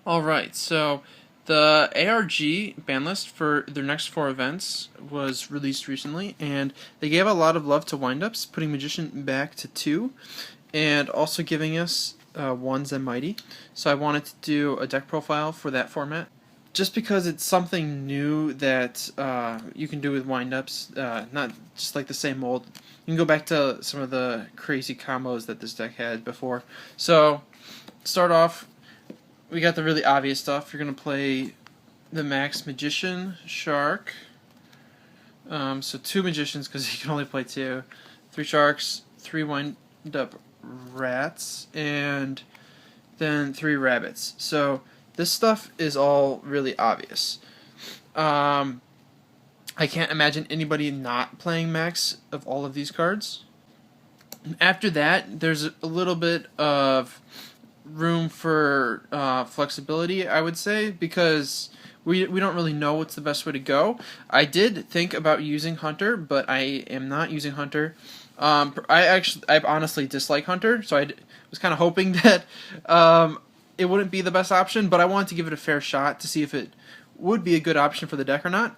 Alright, so the ARG ban list for their next 4 events was released recently, and they gave a lot of love to windups, putting Magician back to 2, and also giving us 1 Zenmaity. So I wanted to do a deck profile for that format, just because it's something new that you can do with windups, not just like the same mold. You can go back to some of the crazy combos that this deck had before. So, start off, we got the really obvious stuff. You're going to play the max Magician, Shark. So 2 Magicians because you can only play 2. 3 Sharks, 3 wind-up Rats, and then 3 Rabbits. So this stuff is all really obvious. I can't imagine anybody not playing max of all of these cards. After that, there's a little bit of room for flexibility, I would say, because we don't really know what's the best way to go. I did think about using Hunter, but I am not using Hunter. I honestly dislike Hunter, so I was kind of hoping that it wouldn't be the best option, but I wanted to give it a fair shot to see if it would be a good option for the deck or not.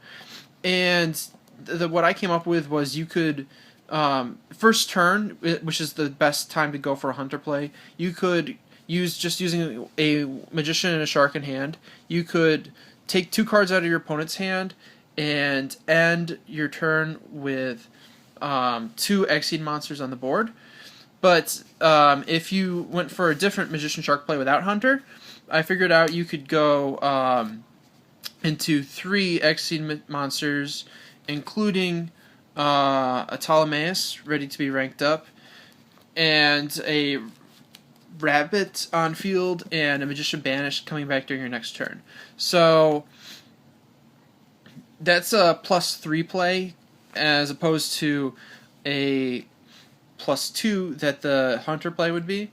And what I came up with was you could first turn, which is the best time to go for a Hunter play, you could using a Magician and a Shark in hand, you could take 2 cards out of your opponent's hand and end your turn with 2 Exceed monsters on the board. But if you went for a different Magician Shark play without Hunter, I figured out you could go into 3 Exceed monsters, including a Ptolemaeus ready to be ranked up, and a Rabbit on field, and a Magician banished coming back during your next turn. So that's a +3 play as opposed to a +2 that the Hunter play would be.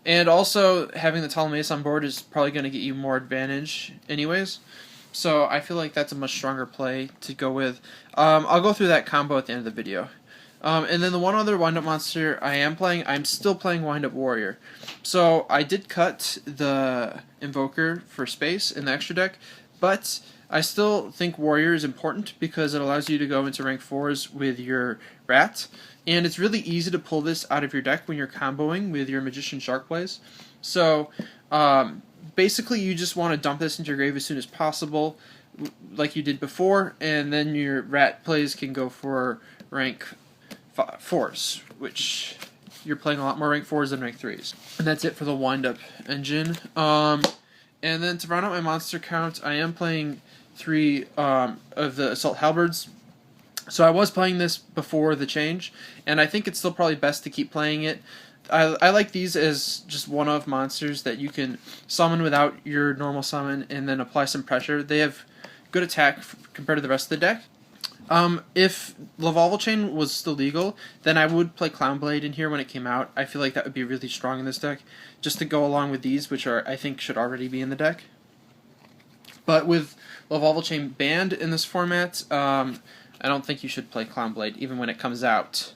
And also having the Ptolemaeus on board is probably going to get you more advantage anyways. So I feel like that's a much stronger play to go with. I'll go through that combo at the end of the video. And then the one other wind-up monster I'm still playing Wind-Up Warrior. So I did cut the Invoker for space in the extra deck, but I still think Warrior is important because it allows you to go into rank 4s with your Rat, and it's really easy to pull this out of your deck when you're comboing with your Magician Shark plays. So basically you just want to dump this into your grave as soon as possible, like you did before, and then your Rat plays can go for rank 4s, which you're playing a lot more rank 4s than rank 3s. And that's it for the wind-up engine. And then to round out my monster count, I am playing 3 of the Assault Halberds. So I was playing this before the change, and I think it's still probably best to keep playing it. I like these as just one-of monsters that you can summon without your normal summon and then apply some pressure. They have good attack compared to the rest of the deck. If Lavalval Chain was still legal, then I would play Clownblade in here when it came out. I feel like that would be really strong in this deck, just to go along with these, which I think should already be in the deck. But with Lavalval Chain banned in this format, I don't think you should play Clownblade, even when it comes out.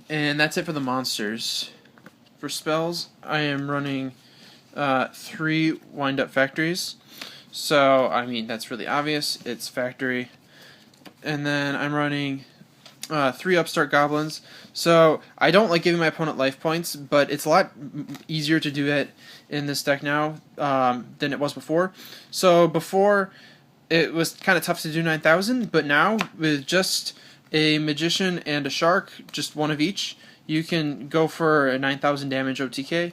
And that's it for the monsters. For spells, I am running 3 wind-up factories. So, I mean, that's really obvious. It's factory. And then I'm running 3 upstart goblins. So, I don't like giving my opponent life points, but it's a lot easier to do it in this deck now than it was before. So, before, it was kind of tough to do 9,000, but now, with just a Magician and a Shark, just one of each, you can go for a 9,000 damage OTK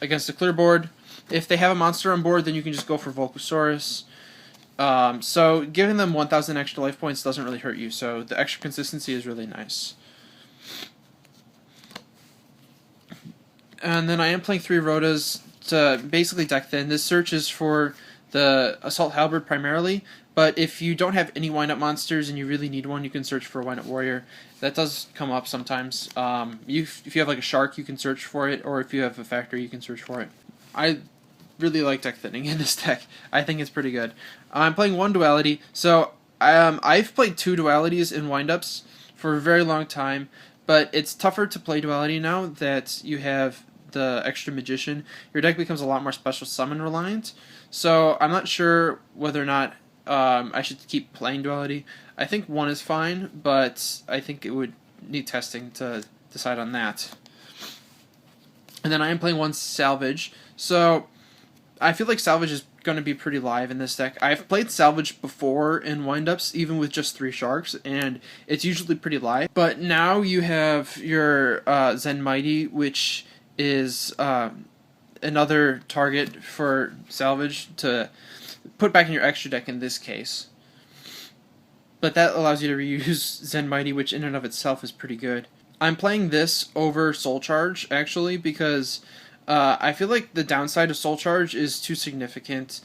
against a clear board. If they have a monster on board, then you can just go for Volcasaurus. So giving them 1,000 extra life points doesn't really hurt you, so the extra consistency is really nice. And then I am playing 3 Rotas to basically deck thin. This search is for the Assault Halberd primarily, but if you don't have any wind-up monsters and you really need one, you can search for a Wind-Up Warrior. That does come up sometimes. If you have like a Shark, you can search for it, or if you have a Factory, you can search for it. I really like deck thinning in this deck. I think it's pretty good. I'm playing 1 duality, so I've played 2 dualities in windups for a very long time, but it's tougher to play duality now that you have the extra magician, your deck becomes a lot more special summon reliant. So I'm not sure whether or not I should keep playing duality. I think 1 is fine, but I think it would need testing to decide on that. And then I am playing 1 salvage. So I feel like salvage is going to be pretty live in this deck. I've played salvage before in windups, even with just 3 sharks, and it's usually pretty live. But now you have your Zenmaity, which is another target for salvage to put back in your extra deck in this case. But that allows you to reuse Zenmaity, which in and of itself is pretty good. I'm playing this over Soul Charge, actually, because I feel like the downside of Soul Charge is too significant.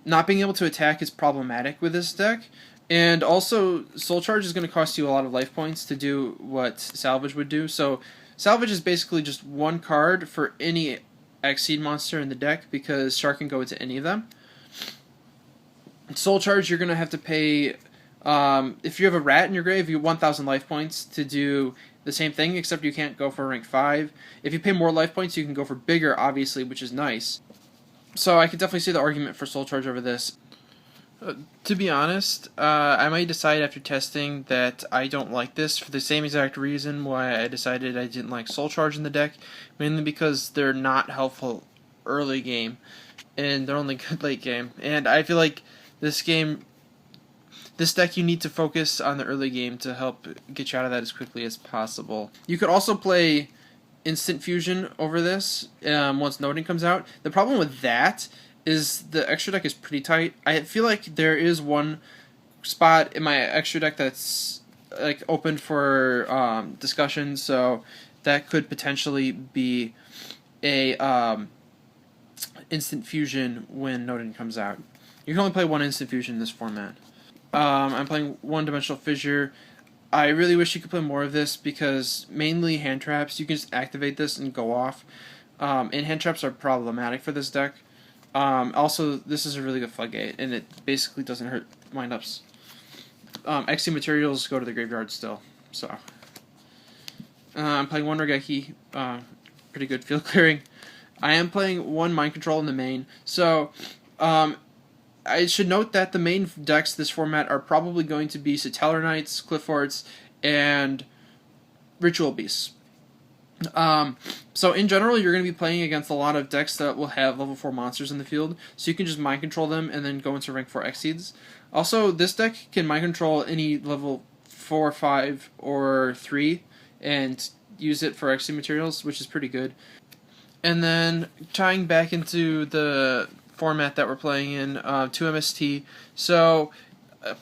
Not being able to attack is problematic with this deck, and also Soul Charge is going to cost you a lot of life points to do what Salvage would do. So Salvage is basically just 1 card for any Xseed monster in the deck, because Shark can go into any of them. Soul Charge, you're going to have to pay, if you have a rat in your grave, you have 1,000 life points to do the same thing, except you can't go for rank 5. If you pay more life points, you can go for bigger, obviously, which is nice. So I could definitely see the argument for Soul Charge over this. To be honest, I might decide after testing that I don't like this for the same exact reason why I decided I didn't like Soul Charge in the deck, mainly because they're not helpful early game, and they're only good late game. And I feel like this deck, you need to focus on the early game to help get you out of that as quickly as possible. You could also play Instant Fusion over this once Noting comes out. The problem with that is the extra deck is pretty tight. I feel like there is one spot in my extra deck that's like open for discussion, so that could potentially be a Instant Fusion when Noting comes out. You can only play 1 Instant Fusion in this format. I'm playing 1 Dimensional Fissure. I really wish you could play more of this, because mainly hand traps, you can just activate this and go off. And hand traps are problematic for this deck. Also, this is a really good floodgate, and it basically doesn't hurt windups. XC materials go to the graveyard still, so. I'm playing 1 Regeki, pretty good field clearing. I am playing 1 Mind Control in the main, so I should note that the main decks this format are probably going to be Satellar Knights, Clifforts, and Ritual Beasts. So in general, you're going to be playing against a lot of decks that will have level 4 monsters in the field, so you can just mind control them and then go into rank 4 Xseeds. Also, this deck can mind control any level 4, 5, or 3 and use it for Xseed materials, which is pretty good. And then tying back into the format that we're playing in, 2 MST. So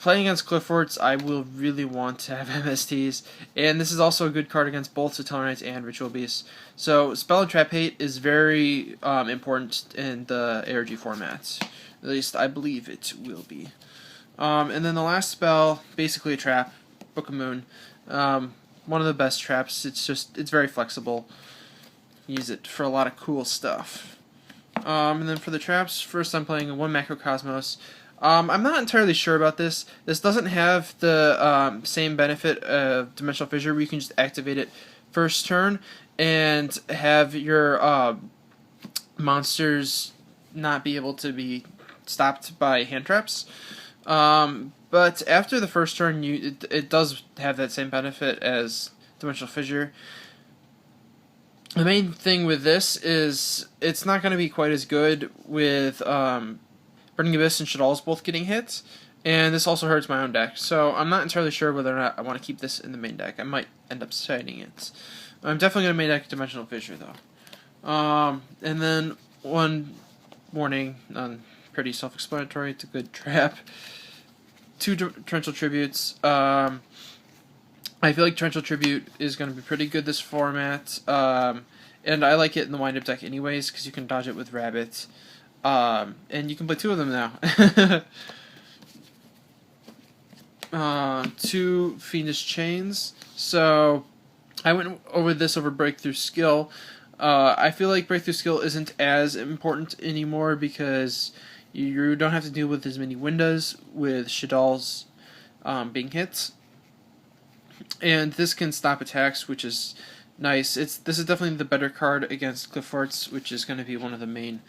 playing against Clifforts, I will really want to have MSTs, and this is also a good card against both Satellar Knights and Ritual Beasts. So Spell and Trap Hate is very important in the ARG format. At least I believe it will be. And then the last spell, basically a trap, Book of Moon. One of the best traps. It's very flexible. Use it for a lot of cool stuff. And then for the traps, first I'm playing 1 Macrocosmos. I'm not entirely sure about this. This doesn't have the same benefit of Dimensional Fissure, where you can just activate it first turn and have your monsters not be able to be stopped by hand traps. But after the first turn, it does have that same benefit as Dimensional Fissure. The main thing with this is it's not going to be quite as good with Burning Abyss and Shadal's both getting hit, and this also hurts my own deck, so I'm not entirely sure whether or not I want to keep this in the main deck. I might end up siding it. I'm definitely going to main deck Dimensional Fissure, though. And then one warning, pretty self-explanatory, it's a good trap. 2 Torrential Tributes. I feel like Torrential Tribute is going to be pretty good this format, and I like it in the wind-up deck anyways, because you can dodge it with Rabbit, and you can play 2 of them now. 2 Fiendish Chains. So I went over this over Breakthrough Skill. I feel like Breakthrough Skill isn't as important anymore, because you don't have to deal with as many windows with Shadal's being hit. And this can stop attacks, which is nice. This is definitely the better card against Cliff Forts, which is going to be one of the main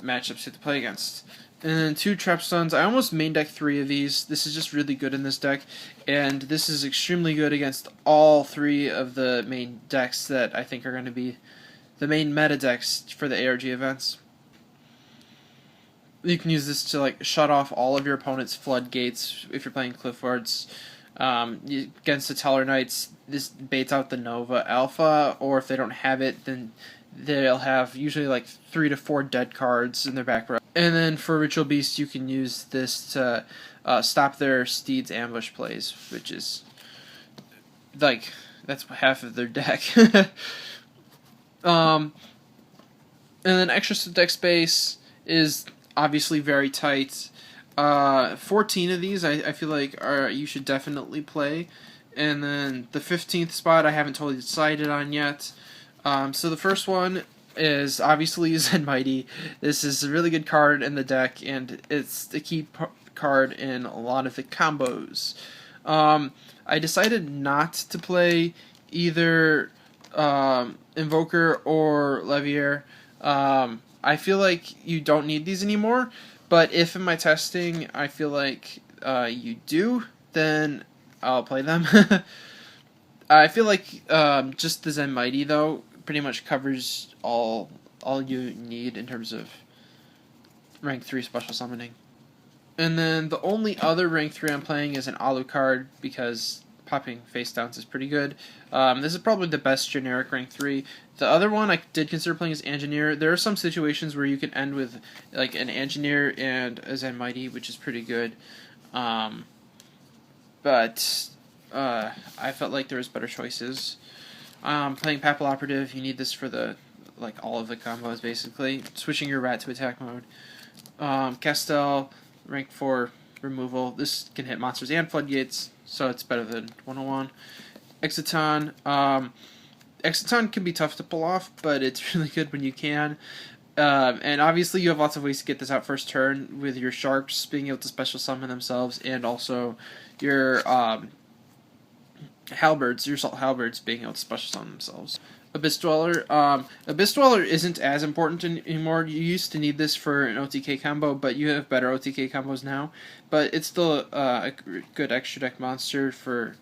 matchups you have to play against. And then 2 Trap Stuns. I almost main deck 3 of these. This is just really good in this deck, and this is extremely good against all 3 of the main decks that I think are going to be the main meta decks for the ARG events. You can use this to like shut off all of your opponent's floodgates if you're playing Cliff Forts. Against the Teller Knights, this baits out the Nova Alpha, or if they don't have it, then they'll have usually like 3 to 4 dead cards in their back row. And then for Ritual Beast, you can use this to stop their Steed's ambush plays, which is like that's half of their deck. And then extra deck space is obviously very tight. 14 of these I feel like you should definitely play. And then the 15th spot I haven't totally decided on yet. So the first one is obviously Zenmaity. This is a really good card in the deck, and it's the key card in a lot of the combos. I decided not to play either Invoker or Levier. I feel like you don't need these anymore, but if in my testing I feel like you do, then I'll play them. I feel like just the Zenmaity, though, pretty much covers all you need in terms of rank 3 special summoning. And then the only other rank 3 I'm playing is an Alucard, because popping face downs is pretty good. This is probably the best generic rank 3. The other one I did consider playing is Engineer. There are some situations where you can end with like an Engineer and a Zenmaity, which is pretty good. But I felt like there was better choices. Playing Papal Operative, you need this for the all of the combos basically. Switching your rat to attack mode. Castel, rank 4 removal. This can hit monsters and floodgates, so it's better than 101. Exiton. Exiton can be tough to pull off, but it's really good when you can. And obviously you have lots of ways to get this out first turn with your sharks being able to special summon themselves, and also your halberds, your salt halberds being able to special summon themselves. Abyss Dweller. Abyss Dweller isn't as important anymore. You used to need this for an OTK combo, but you have better OTK combos now. But it's still a good extra deck monster for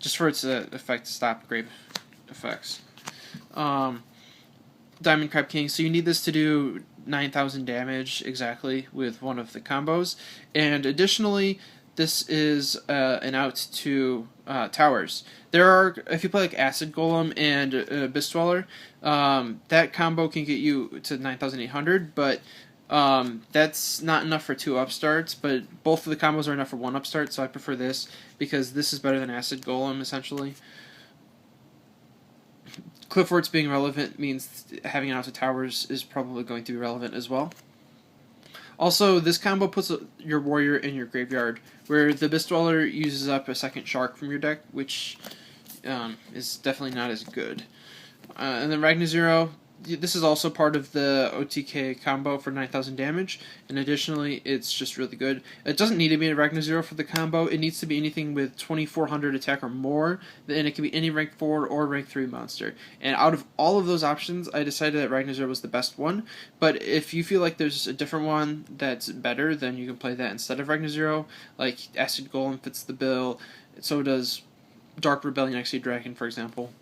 its effect to stop grave effects. Diamond Crab King. So you need this to do 9,000 damage exactly with one of the combos, and additionally, this is an out to towers. There are, if you play like Acid Golem and Abyss Dweller, that combo can get you to 9,800, but that's not enough for 2 upstarts, but both of the combos are enough for 1 upstart, so I prefer this, because this is better than Acid Golem, essentially. Cliff Forts being relevant means having an out to towers is probably going to be relevant as well. Also, this combo puts your warrior in your graveyard, where the Abyss Dweller uses up a second shark from your deck, which is definitely not as good. And then Ragnar Zero, this is also part of the OTK combo for 9,000 damage, and additionally, it's just really good. It doesn't need to be a Ragnar Zero for the combo. It needs to be anything with 2,400 attack or more, and it can be any rank 4 or rank 3 monster. And out of all of those options, I decided that Ragnar Zero was the best one, but if you feel like there's a different one that's better, then you can play that instead of Ragnar Zero. Like, Acid Golem fits the bill, so does Dark Rebellion XC Dragon, for example.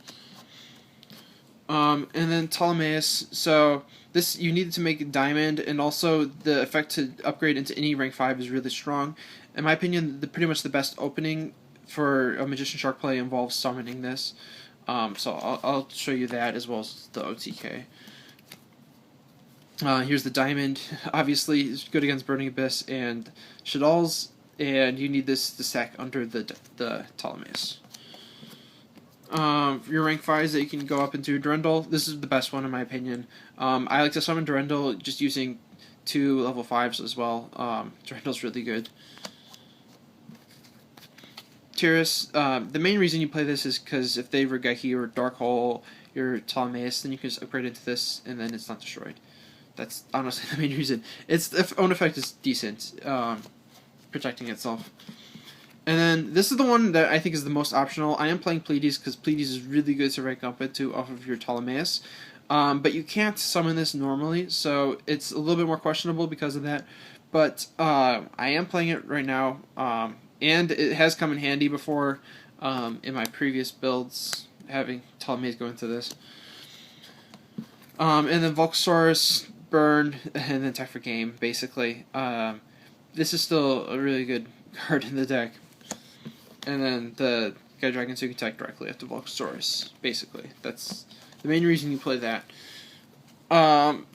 And then Ptolemaeus, so this you needed to make Diamond, and also the effect to upgrade into any rank 5 is really strong. In my opinion, pretty much the best opening for a Magician Shark play involves summoning this. So I'll show you that as well as the OTK. Here's the Diamond. Obviously, it's good against Burning Abyss and Shaddolls, and you need this to stack under the Ptolemaeus. Your rank 5s that you can go up into Durendal. This is the best one in my opinion. I like to summon Durendal just using 2 level 5s as well. Durendal's really good. Tiras, the main reason you play this is because if they Regeki or Dark Hole your Ptolemaeus, then you can just upgrade into this and then it's not destroyed. That's honestly the main reason. Its own effect is decent, protecting itself. And then this is the one that I think is the most optional. I am playing Pleiades because Pleiades is really good to rank up into off of your Ptolemaeus. But you can't summon this normally, so it's a little bit more questionable because of that. But I am playing it right now, and it has come in handy before in my previous builds, having Ptolemaeus go into this. And then Volcasaurus, burn, and then attack for game, basically. This is still a really good card in the deck. And then the Guy Dragon, so you can attack directly after Volcasaurus, basically. That's the main reason you play that.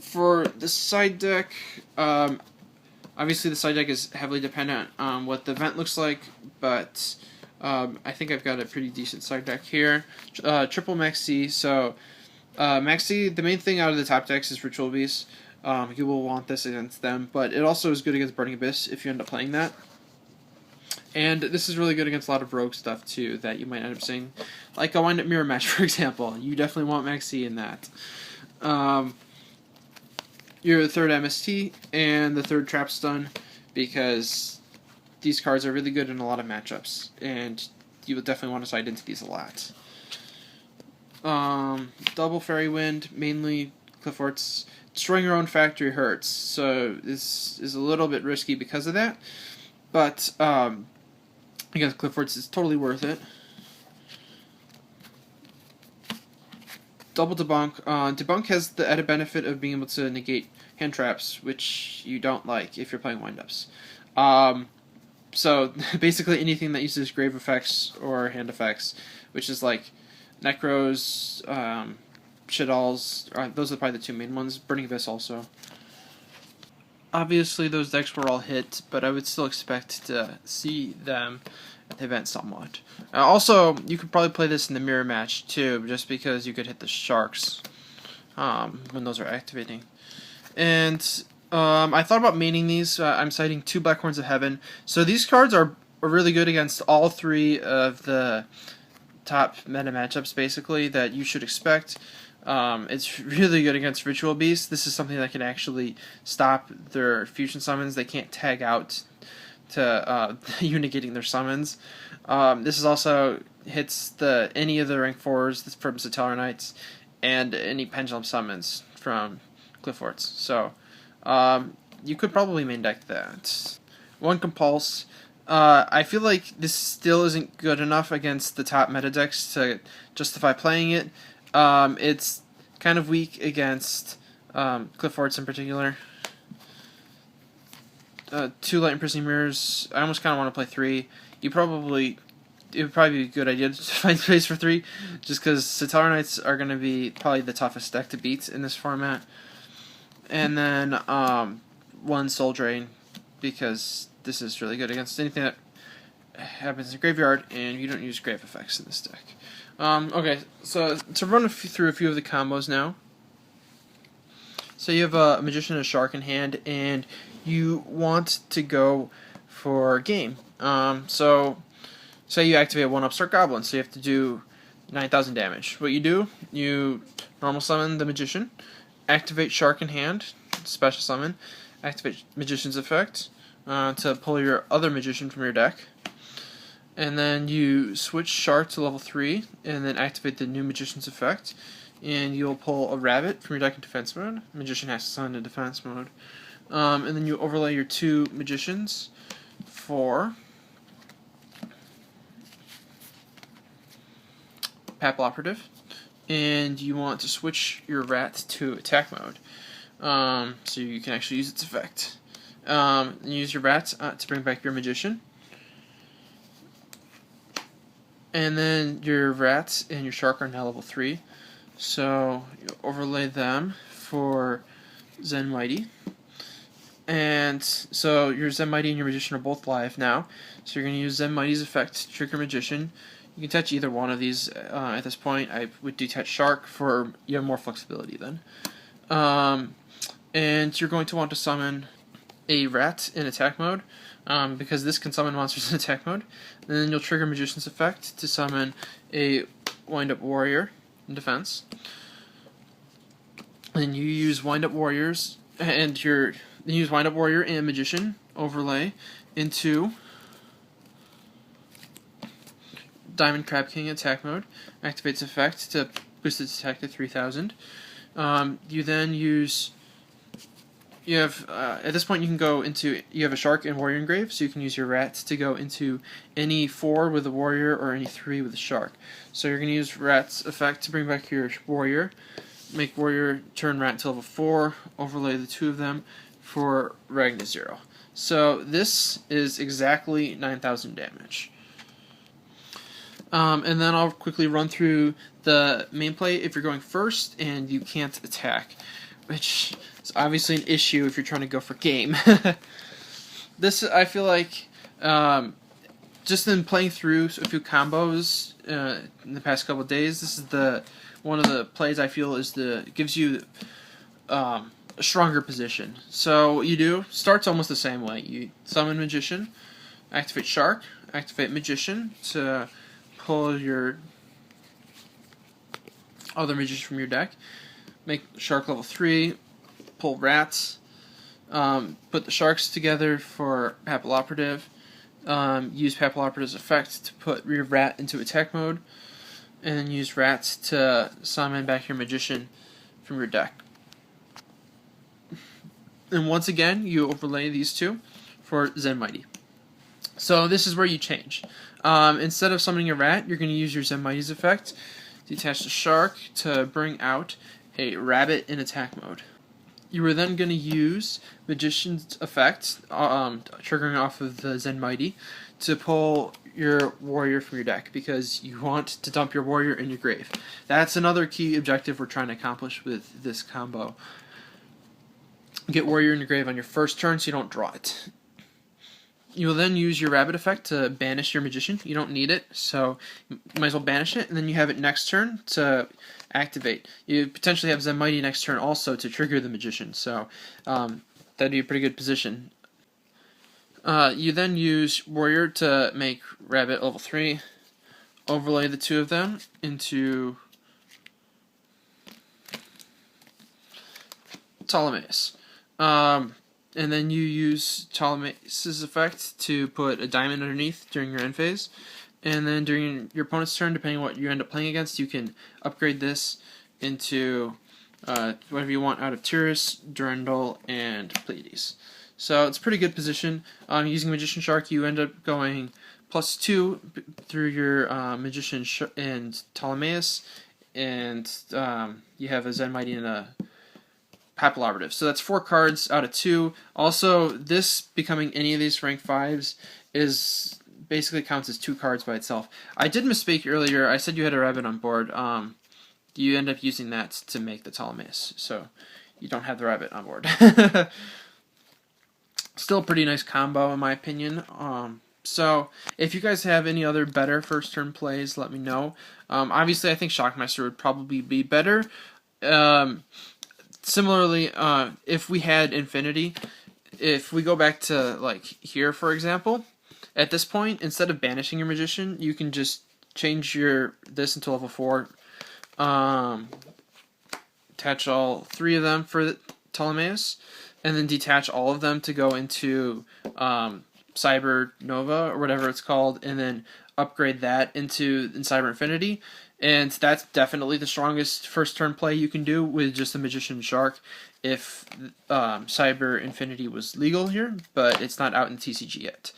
For the side deck, obviously the side deck is heavily dependent on what the event looks like, but I think I've got a pretty decent side deck here. Triple Maxi, so Maxi, the main thing out of the top decks is Ritual Beast. You will want this against them, but it also is good against Burning Abyss if you end up playing that. And this is really good against a lot of rogue stuff, too, that you might end up seeing. Like a Wind-Up Mirror Match, for example. You definitely want Maxi in that. Your third MST and the third Trap Stun, because these cards are really good in a lot of matchups, and you will definitely want to side into these a lot. Double Fairy Wind, mainly Clifforts. Destroying your own factory hurts, so this is a little bit risky because of that. But against Clifforts, it's totally worth it. Double Debunk. Debunk has the added benefit of being able to negate hand traps, which you don't like if you're playing windups. So basically anything that uses grave effects or hand effects, which is like Necros, Shaddolls, those are probably the two main ones. Burning Abyss also. Obviously those decks were all hit, but I would still expect to see them at the event somewhat. Also, you could probably play this in the mirror match too, just because you could hit the sharks when those are activating. And I thought about maining these. I'm citing 2 Black Horns of Heaven. So these cards are really good against all 3 of the top meta matchups, basically, that you should expect. It's really good against Ritual Beasts. This is something that can actually stop their fusion summons. They can't tag out to you negating their summons. This is also hits any of the rank 4s from Satellar Knights and any pendulum summons from Clifforts. So you could probably main deck that. 1 Compulse. I feel like this still isn't good enough against the top meta decks to justify playing it. It's kind of weak against Clifforts in particular. 2 Light Imprisoning Mirrors. I almost kind of want to play 3. It would probably be a good idea to find space for 3, just because Satellar Knights are going to be probably the toughest deck to beat in this format. And then 1 Soul Drain, because this is really good against anything that happens in the graveyard, and you don't use grave effects in this deck. Okay, so to run through a few of the combos now. So you have a Magician and a Shark in hand, and you want to go for game. So say you activate 1 Upstart Goblin, so you have to do 9,000 damage. What you do, you normal summon the Magician, activate Shark in hand, special summon, activate Magician's effect to pull your other Magician from your deck. And then you switch Shark to level 3, and then activate the new Magician's effect, and you'll pull a Rabbit from your deck in defense mode. Magician has to summon in defense mode. And then you overlay your 2 Magicians for Papal Operative, and you want to switch your Rat to attack mode, so you can actually use its effect. Use your Rat to bring back your Magician. And then your Rats and your Shark are now level 3. So you overlay them for Zenmaity. And so your Zenmaity and your Magician are both live now. So you're going to use Zenmaity's effect to trigger Magician. You can touch either one of these at this point. I would detach Shark for you have more flexibility then. And you're going to want to summon a Rat in attack mode. Because this can summon monsters in attack mode. And then you'll trigger Magician's effect to summon a Wind-Up Warrior in defense. And you use Wind-Up Warriors and Magician overlay into Diamond Crab King attack mode, activates effect to boost its attack to 3000. You then use, you have, at this point you can go into, you have a Shark and Warrior engraved, so you can use your Rat to go into any 4 with a Warrior or any 3 with a Shark. So you're going to use Rat's effect to bring back your Warrior, make Warrior turn Rat to level 4, overlay the 2 of them for Ragna 0. So this is exactly 9,000 damage. And then I'll quickly run through the main play if you're going first and you can't attack, which is obviously an issue if you're trying to go for game. This, I feel like, just in playing through a few combos in the past couple of days, this is one of the plays I feel gives you a stronger position. So what you do starts almost the same way. You summon Magician, activate Shark, activate Magician to pull your other Magician from your deck, make Shark level 3, pull Rats, put the Sharks together for Papal Operative, use Papal Operative's effect to put your Rat into attack mode, and then use Rats to summon back your Magician from your deck. And once again, you overlay these two for Zenmaity. So this is where you change. Instead of summoning a Rat, you're going to use your Zenmaity's effect, detach the Shark to bring out a Rabbit in attack mode. You are then going to use Magician's effect, triggering off of the Zenmaity, to pull your Warrior from your deck, because you want to dump your Warrior in your grave. That's another key objective we're trying to accomplish with this combo. Get Warrior in your grave on your first turn so you don't draw it. You will then use your Rabbit effect to banish your Magician. You don't need it, so you might as well banish it, and then you have it next turn to activate. You potentially have Zenmaity next turn also to trigger the Magician, so that'd be a pretty good position. You then use Warrior to make Rabbit level 3, overlay the 2 of them into Ptolemaeus. And then you use Ptolemaeus' effect to put a diamond underneath during your end phase. And then during your opponent's turn, depending on what you end up playing against, you can upgrade this into whatever you want out of Tyrus, Durandal, and Pleiades. So it's a pretty good position. Using Magician Shark, you end up going +2 through your Magician and Ptolemaeus, and you have a Zenmaity and a Papal Operative. So that's 4 cards out of 2. Also, this becoming any of these rank 5s is basically counts as 2 cards by itself. I did misspeak earlier. I said you had a Rabbit on board. You end up using that to make the Ptolemaeus, so you don't have the Rabbit on board. Still a pretty nice combo in my opinion. So if you guys have any other better first turn plays, let me know. Obviously, I think Shockmaster would probably be better. Similarly, if we had Infinity, if we go back to like here, for example, at this point, instead of banishing your Magician, you can just change this into level 4. Attach all 3 of them for the Ptolemaeus, and then detach all of them to go into Cyber Nova or whatever it's called, and then upgrade that into Cyber Infinity. And that's definitely the strongest first turn play you can do with just the Magician Shark if Cyber Infinity was legal here, but it's not out in TCG yet.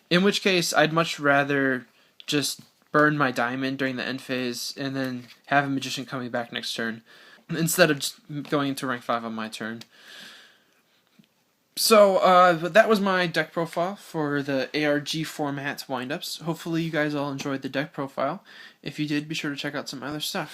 In which case, I'd much rather just burn my diamond during the end phase and then have a Magician coming back next turn instead of just going into rank 5 on my turn. So, that was my deck profile for the ARG format windups. Hopefully you guys all enjoyed the deck profile. If you did, be sure to check out some other stuff.